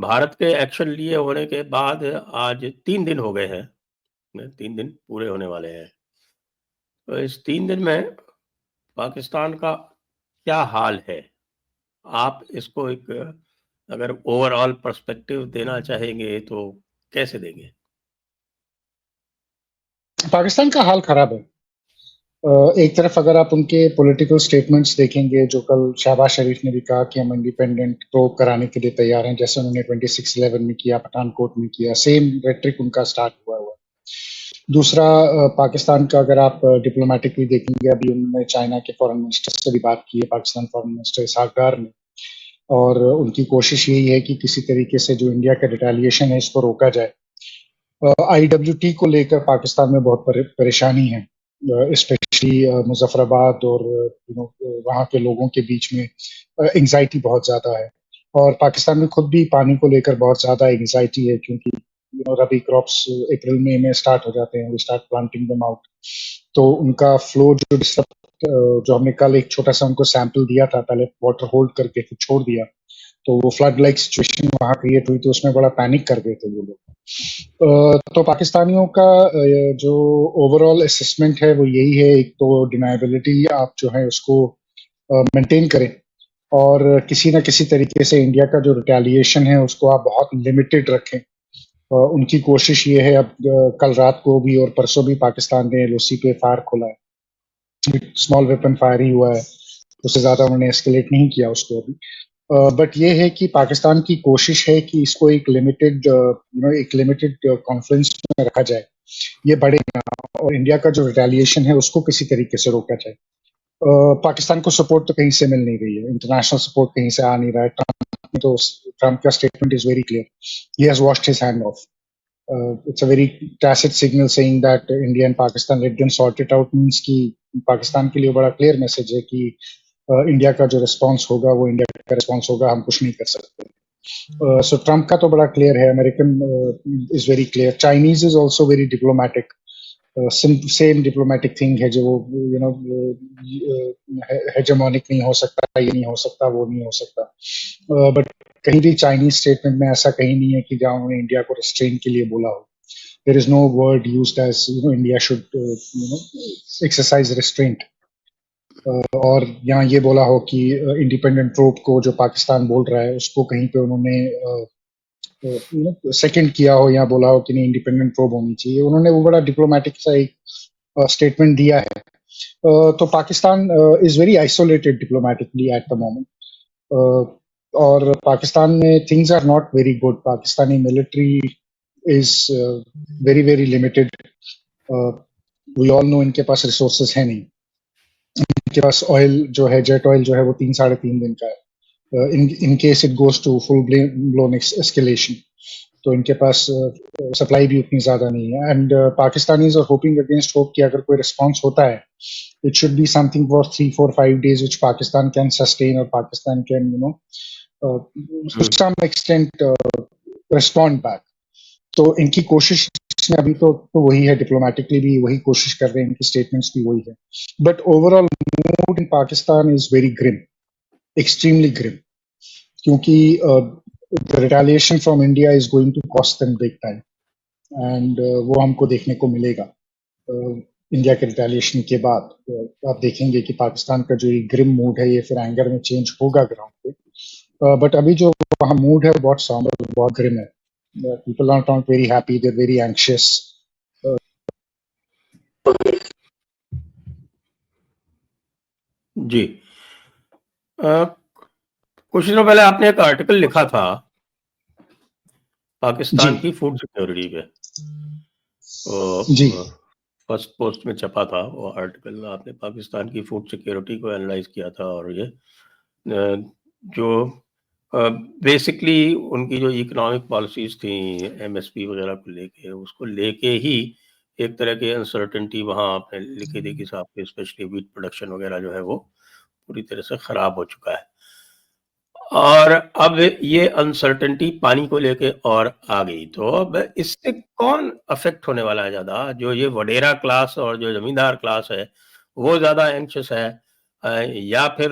भारत के एक्शन लिए होने के बाद आज 3 दिन हो गए हैं, 3 दिन पूरे होने वाले हैं। तो इस 3 दिन में पाकिस्तान का क्या हाल है? आप इसको एक अगर ओवरऑल पर्सपेक्टिव देना चाहेंगे तो कैसे देंगे? पाकिस्तान का हाल खराब है। एक तरफ अगर आप उनके पॉलिटिकल स्टेटमेंट्स देखेंगे, जो कल शहबाज शरीफ ने भी कहा कि हम इंडिपेंडेंट प्रोब कराने के लिए तैयार हैं, जैसे उन्होंने 26/11 में किया, पठानकोट में किया, सेम रेटरिक उनका स्टार्ट हुआ हुआ। दूसरा, पाकिस्तान का अगर आप डिप्लोमेटिकली देखेंगे, अभी उन्होंने चाइना के फॉरेन मिनिस्टर से भी बात की है, पाकिस्तान फॉरेन मिनिस्टर इसहाक डार ने, और उनकी कोशिश यही है कि किसी तरीके से जो इंडिया का रिटेलिएशन है इसको रोका जाए। IWT को लेकर पाकिस्तान में बहुत परेशानी है, स्पेशली मुजफ्फराबाद और वहाँ के लोगों के बीच में एंजाइटी बहुत ज्यादा है, और पाकिस्तान में खुद भी पानी को लेकर बहुत ज्यादा एंजाइटी है, क्योंकि रबी क्रॉप्स अप्रैल मई में स्टार्ट हो जाते हैं, we start planting them out, तो उनका फ्लो जो जो हमने कल एक छोटा सा उनको सैंपल दिया था, पहले वाटर होल्ड करके फिर छोड़ दिया, तो वो फ्लड लाइक सिचुएशन वहां क्रिएट हुई, तो उसमें बड़ा पैनिक कर गए थे वो लोग। तो पाकिस्तानियों का जो ओवरऑल असेसमेंट है वो यही है, एक तो डिनायबिलिटी आप जो है उसको मेंटेन करें, और किसी ना किसी तरीके से इंडिया का जो रिटेलिएशन है उसको आप बहुत लिमिटेड रखें। उनकी कोशिश ये है, अब कल रात को भी और परसों भी पाकिस्तान ने LOC पे फायर खोला है, स्मॉल वेपन फायर ही हुआ है, उससे ज्यादा उन्होंने एस्केलेट नहीं किया उसको अभी। बट ये है कि पाकिस्तान की कोशिश है कि इसको एक लिमिटेड कॉन्फ्रेंस में रखा जाए, ये बढ़े ना, और इंडिया का जो रिटेलिएशन है उसको किसी तरीके से रोका जाए। पाकिस्तान को सपोर्ट तो कहीं से मिल नहीं रही है, इंटरनेशनल सपोर्ट कहीं से आ नहीं रहा है। ट्रम्प का statement is very clear, he has washed his hand of. It's a very tacit signal saying that India and Pakistan let them sort it out, means कि पाकिस्तान के लिए बड़ा क्लियर मैसेज है कि इंडिया का जो रिस्पांस होगा वो इंडिया का रिस्पांस होगा, हम कुछ नहीं कर सकते। सो ट्रम्प का तो बड़ा क्लियर है, American is very clear, Chinese is also very diplomatic, same diplomatic thing है, जो हेजेमोनिक नहीं हो सकता, ये नहीं हो सकता, वो नहीं हो सकता। बट कहीं भी चाइनीज स्टेटमेंट में ऐसा कहीं नहीं है कि जहां उन्होंने इंडिया को रिस्ट्रेन के लिए बोला हो। There is no word used as India should exercise restraint, और यहाँ ये बोला हो कि इंडिपेंडेंट प्रोब को जो पाकिस्तान बोल रहा है उसको कहीं पे उन्होंने सेकंड किया हो या बोला हो कि नहीं इंडिपेंडेंट प्रोब होनी चाहिए। उन्होंने वो बड़ा डिप्लोमेटिक सा एक स्टेटमेंट दिया है। तो Pakistan is very isolated diplomatically at the moment, और पाकिस्तान में things are not very good. Pakistani military is very very limited. We all know इनके पास रिसोर्सेज है नहीं, इनके पास ऑयल जो है, जेट ऑयल जो है वो 3-3.5 दिन का है, in case it goes to full blown escalation, तो इनके पास सप्लाई भी उतनी ज्यादा नहीं है। And Pakistanis are hoping against hope कि अगर कोई रिस्पांस होता है, it should be something for 3-4-5 days which Pakistan can sustain, or Pakistan can to some extent respond back. तो इनकी कोशिश में अभी तो वही है, डिप्लोमेटिकली भी वही कोशिश कर रहे हैं, इनकी स्टेटमेंट्स भी वही है, but overall mood in Pakistan is very grim, extremely grim, क्योंकि retaliation from India is going to cost them big time, and वो हमको देखने को मिलेगा इंडिया के रिटेलिएशन के बाद। आप देखेंगे कि पाकिस्तान का जो ये ग्रिम मूड है ये फिर एंगर में चेंज होगा ग्राउंड पे, बट अभी जो वहाँ मूड है बहुत सॉम्बर, बहुत ग्रिम है। People are not very happy, they are very anxious. जी, कुछ दिनों पहले आपने एक आर्टिकल लिखा था पाकिस्तान की फूड सिक्योरिटी पे, जी फर्स्ट पोस्ट में छपा था वो आर्टिकल। आपने पाकिस्तान की फूड सिक्योरिटी को एनालाइज किया था, और ये जो बेसिकली उनकी जो इकोनॉमिक पॉलिसीज थी MSP वगैरह को लेके, उसको लेके ही एक तरह की अनसर्टेनिटी वहाँ आपने लिखी थी कि साहब के स्पेशली व्हीट प्रोडक्शन वगैरह जो है वो पूरी तरह से खराब हो चुका है, और अब ये अनसर्टेनिटी पानी को लेके और आ गई। तो अब इससे कौन अफेक्ट होने वाला है ज्यादा? जो ये वडेरा क्लास और जो जमींदार क्लास है वो ज्यादा एंक्शस है, या फिर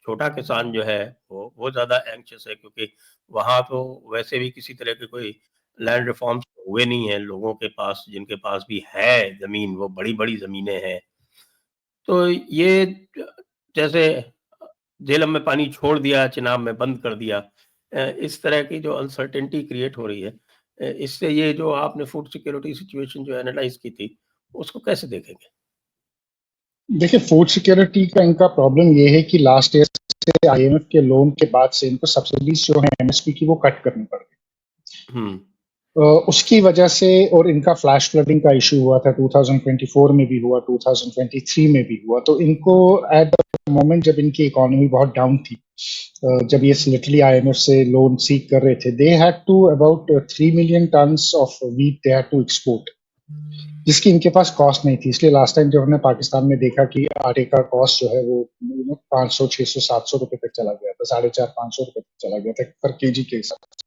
छोटा किसान जो है वो ज़्यादा एंग्ज़ियस है, क्योंकि वहाँ तो वैसे भी किसी तरह के कोई लैंड रिफॉर्म्स हुए नहीं हैं। लोगों के पास, जिनके पास भी है ज़मीन, वो बड़ी-बड़ी ज़मीनें हैं। तो ये जैसे झेलम में पानी छोड़ दिया, चिनाब में बंद कर दिया, इस तरह की जो अनसर्टेनिटी क्रिएट हो रही है, इससे ये जो आपने फूड सिक्योरिटी सिचुएशन जो एनालाइज़ की थी, उसको कैसे देखेंगे? देखिए, फूड सिक्योरिटी का इनका प्रॉब्लम ये है कि लास्ट ईयर से आईएमएफ के लोन के बाद से इनको सब्सिडीज जो है एमएसपी की वो कट करनी पड़ गई। हुँ। उसकी वजह से, और इनका फ्लैश फ्लडिंग का इशू हुआ था 2024 में भी हुआ, 2023 में भी हुआ। तो इनको एट द मोमेंट जब इनकी इकोनॉमी बहुत डाउन थी, जब ये लिटरली आईएमएफ से लोन सीक कर रहे थे, they had to about 3 million tons of wheat they had to export, जिसकी इनके पास कॉस्ट नहीं थी। इसलिए लास्ट टाइम जब हमने पाकिस्तान में देखा कि आटे का कॉस्ट जो है वो 500, 600, 700 रुपए तक चला गया था, 450-500 रुपए तक चला गया था पर केजी के हिसाब से।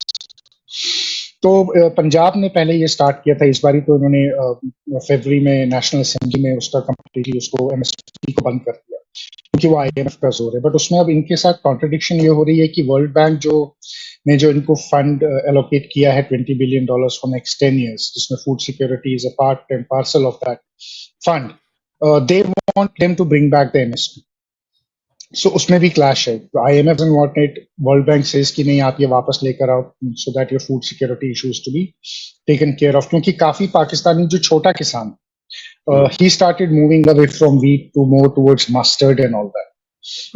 तो पंजाब ने पहले ये स्टार्ट किया था, इस बारी तो उन्होंने फरवरी में नेशनल असेंबली में उसका कंप्लीटली उसको एमएसपी को बंद कर दिया, क्योंकि वो आईएमएफ का जोर है। बट उसमें अब इनके साथ कॉन्ट्रडिक्शन ये हो रही है कि वर्ल्ड बैंक जो इनको फंड एलोकेट किया है $20 बिलियन फॉर नेक्स्ट 10 years, जिसमें food security is a part and parcel of that fund, they want them to bring back the MSP. So उसमें भी क्लैश है। IMF and want it, World Bank says कि नहीं, आप ये वापस लेकर आओ so that your food security issues to be taken care of. क्योंकि काफी पाकिस्तानी जो छोटा किसान, he started moving away from wheat to more towards mustard and all that.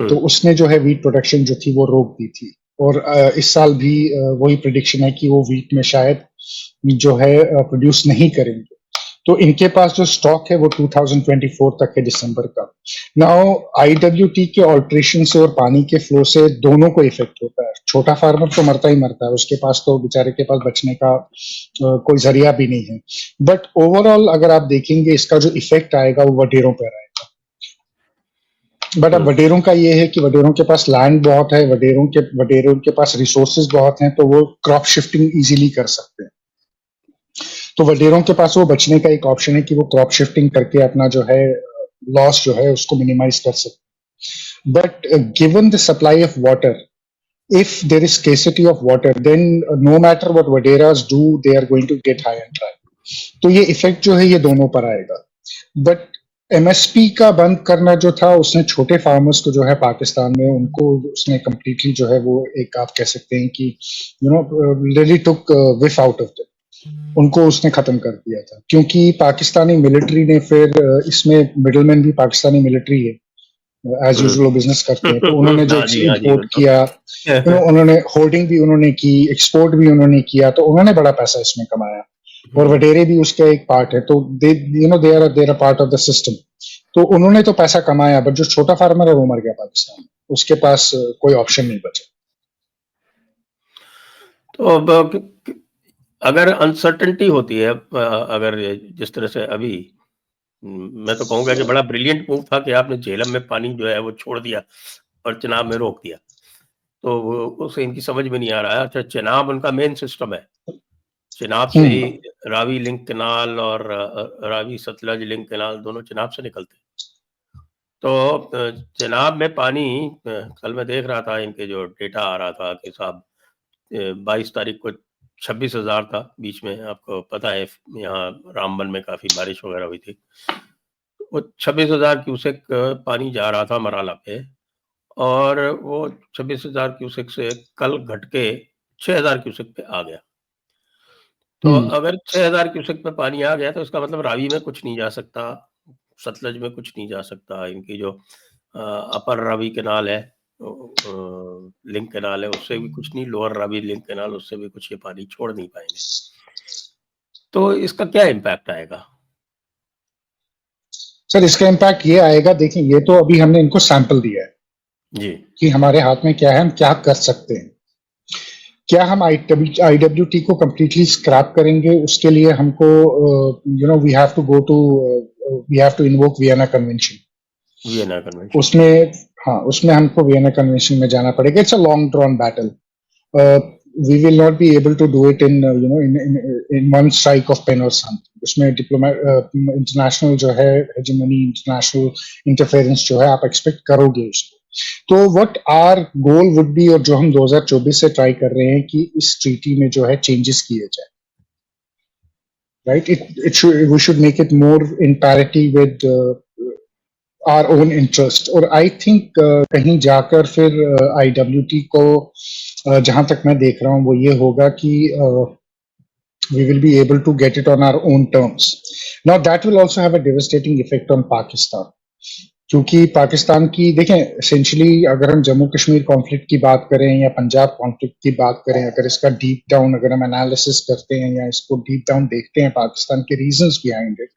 तो उसने जो है व्हीट प्रोडक्शन जो थी वो रोक दी थी। और इस साल भी वही प्रेडिक्शन है कि वो व्हीट में शायद जो है प्रोड्यूस नहीं करेंगे। तो इनके पास जो स्टॉक है वो 2024 तक है, दिसंबर का। नाउ आईडब्ल्यूटी के ऑल्ट्रेशन से और पानी के फ्लो से दोनों को इफेक्ट होता है। छोटा फार्मर तो मरता ही मरता है, उसके पास तो बेचारे के पास बचने का कोई जरिया भी नहीं है। बट ओवरऑल अगर आप देखेंगे, इसका जो इफेक्ट आएगा वो वडेरों पर आएगा। बट अब वडेरों का ये है कि वडेरों के पास लैंड बहुत है, वडेरों के पास रिसोर्सेज बहुत हैं, तो वो क्रॉप शिफ्टिंग इजीली कर सकते हैं। तो वडेरों के पास वो बचने का एक ऑप्शन है कि वो क्रॉप शिफ्टिंग करके अपना जो है लॉस जो है उसको मिनिमाइज कर सकते। But given the supply of water, if there is scarcity of water, then no matter what Vaderas do, they are going to get high and dry. तो ये इफेक्ट जो है ये दोनों पर आएगा। बट एमएसपी का बंद करना जो था, उसने छोटे फार्मर्स को जो है पाकिस्तान में, उनको उसने कंप्लीटली जो है वो एक आप कह सकते हैं कि really took whiff out of it, उनको उसने खत्म कर दिया था। क्योंकि पाकिस्तानी मिलिट्री ने फिर इसमें मिडलमैन भी पाकिस्तानी मिलिट्री है, एज यूजुअल बिजनेस करते हैं। तो उन्होंने जो इंपोर्ट किया, उन्होंने होल्डिंग भी उन्होंने की, एक्सपोर्ट भी उन्होंने किया, तो उन्होंने बड़ा पैसा इसमें कमाया। और वडेरे भी उसका एक पार्ट है। तो they are part of the system. तो उन्होंने तो पैसा कमाया, बट जो छोटा फार्मर है वो मर गया पाकिस्तान में, उसके पास कोई ऑप्शन नहीं बचा। तो अब अगर अनसर्टेनिटी होती है, अगर जिस तरह से अभी, मैं तो कहूँगा कि बड़ा ब्रिलियंट मूव था कि आपने झेलम में पानी जो है वो छोड़ दिया और चिनाब में रोक दिया। तो उसे इनकी समझ में नहीं आ रहा है। अच्छा, चिनाब उनका मेन सिस्टम है, चिनाब से ही रावी लिंक कैनाल और रावी सतलज लिंक कैनाल दोनों चिनाब से निकलते हैं। तो चिनाब में पानी, कल मैं देख रहा था इनके जो डेटा आ रहा था कि साहब 22 तारीख को 26,000 था। बीच में आपको पता है यहाँ रामबन में काफी बारिश वगैरह हुई थी। वो 26,000 क्यूसेक पानी जा रहा था मराला पे, और वो 26,000 क्यूसेक से कल घट के 6,000 क्यूसेक पे आ गया। तो अगर 6,000 क्यूसेक पे पानी आ गया तो इसका मतलब रावी में कुछ नहीं जा सकता, सतलज में कुछ नहीं जा सकता। इनकी जो अपर रावी कैनाल है, लिंक कैनाल है, उससे भी कुछ नहीं, लोअर रावी लिंक कैनाल, उससे भी कुछ ये पानी छोड़ नहीं पाएंगे। तो इसका क्या इम्पैक्ट आएगा? सर, इसका इम्पैक्ट ये आएगा, देखिए ये तो अभी हमने इनको सैंपल दिया है जी कि हमारे हाथ में क्या है, हम क्या कर सकते हैं। क्या हम आईडब्ल्यूटी को कंप्लीटली स्क्रैप करेंगे? उसके लिए हमको we have to invoke Vienna convention. उसमें हमको वियना कन्वेंशन में जाना पड़ेगा। It's a long drawn battle. we will not be able to do it in one strike of pen or something. उसमें इंटरनेशनल जो है हेजेमनी, इंटरनेशनल इंटरफेरेंस जो है आप एक्सपेक्ट करोगे उसको। तो what our goal would be, और जो हम 2024 से ट्राई कर रहे हैं कि इस ट्रीटी में जो है चेंजेस किए जाए, right? It should, we should make it more in parity with our own interest. और आई थिंक कहीं जाकर फिर IWT को जहां तक मैं देख रहा हूं वो ये होगा कि we will be able to get it on our own terms. Now that will also have a devastating effect on Pakistan, क्योंकि पाकिस्तान की देखें, एसेंशियली अगर हम जम्मू कश्मीर कॉन्फ्लिक्ट की बात करें या पंजाब कॉन्फ्लिक्ट की बात करें, अगर इसका डीप डाउन अगर हम एनालिसिस करते हैं या इसको डीप डाउन देखते हैं पाकिस्तान के reasons behind it,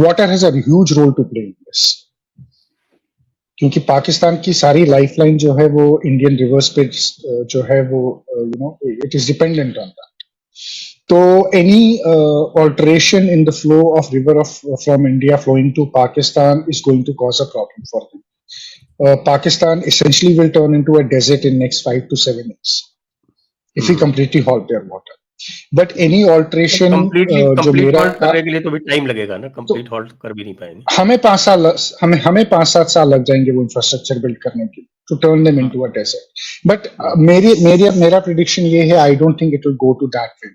water has a huge role to play in this, क्योंकि पाकिस्तान की सारी लाइफलाइन जो है वो इंडियन रिवर्स पे जो है वो it is dependent on that. तो any alteration in the flow of river from India flowing to Pakistan is going to cause a problem for them. Pakistan essentially will turn into a desert in next 5 to 7 years if we completely halt their water. But any alteration complete halt करने के लिए तो भी time लगेगा ना, complete halt कर भी नहीं पाएंगे। हमें 5-7 साल लग जाएंगे वो इंफ्रास्ट्रक्चर बिल्ड करने के लिए, to turn them into a desert. But मेरा prediction ये है, I don't think it will go to that way.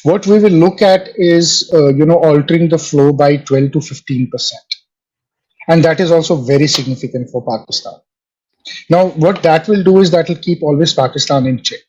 What we will look at is, altering the flow by 12 to 15%. And that is also very significant for Pakistan. Now, what that will do is that will keep always Pakistan in check.